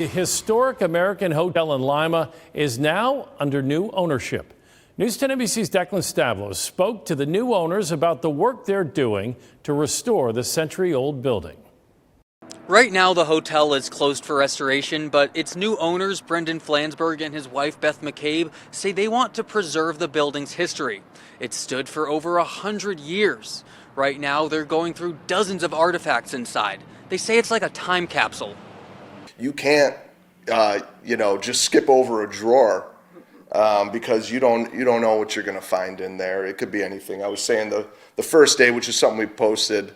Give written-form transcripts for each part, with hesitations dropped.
The historic American hotel in Lima is now under new ownership. News 10 NBC's Declan Stavlos spoke to the new owners about the work they're doing to restore the century-old building. Right now, the hotel is closed for restoration, but its new owners, Brendan Flansburgh and his wife, Beth McCabe, say they want to preserve the building's history. It stood for over 100 years. Right now, they're going through dozens of artifacts inside. They say it's like a time capsule. You can't, just skip over a drawer because you don't know what you're going to find in there. It could be anything. I was saying the first day, which is something we posted,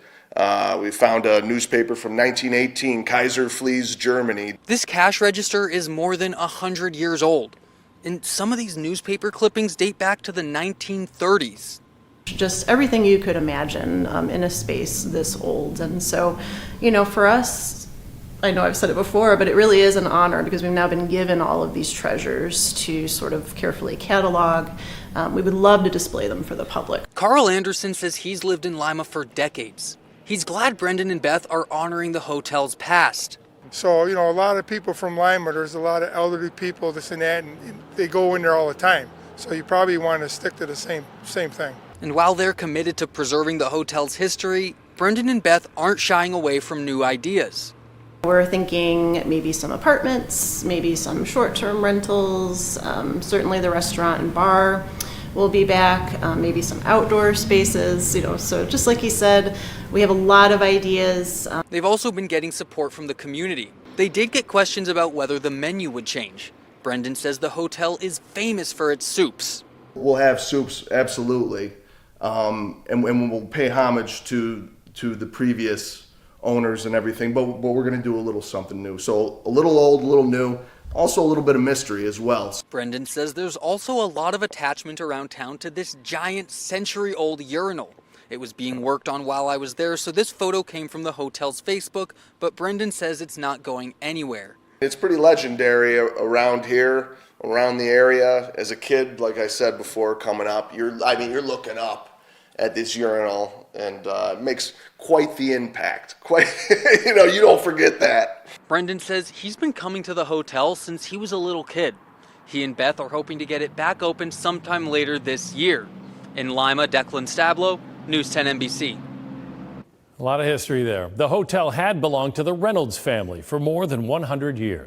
we found a newspaper from 1918, Kaiser flees Germany. This cash register is more than 100 years old, and some of these newspaper clippings date back to the 1930s. Just everything you could imagine in a space this old. And so, for us, I know I've said it before, but it really is an honor because we've now been given all of these treasures to sort of carefully catalog. We would love to display them for the public. Carl Anderson says he's lived in Lima for decades. He's glad Brendan and Beth are honoring the hotel's past. So, a lot of people from Lima, there's a lot of elderly people, this and that, and they go in there all the time. So you probably want to stick to the same thing. And while they're committed to preserving the hotel's history, Brendan and Beth aren't shying away from new ideas. We're thinking maybe some apartments, maybe some short-term rentals, certainly the restaurant and bar will be back, maybe some outdoor spaces, so just like he said, we have a lot of ideas. They've also been getting support from the community. They did get questions about whether the menu would change. Brendan says the hotel is famous for its soups. We'll have soups, absolutely, and we'll pay homage to the previous owners and everything, but we're going to do a little something new. So a little old, a little new, also a little bit of mystery as well. Brendan says there's also a lot of attachment around town to this giant century-old urinal. It was being worked on while I was there, so this photo came from the hotel's Facebook, but Brendan says it's not going anywhere. It's pretty legendary around here, around the area. As a kid, like I said before, coming up, you're looking up at this urinal, and it makes quite the impact. You don't forget that. Brendan says he's been coming to the hotel since he was a little kid. He and Beth are hoping to get it back open sometime later this year. In Lima, Declan Stavlos, News 10 NBC. A lot of history there. The hotel had belonged to the Reynolds family for more than 100 years.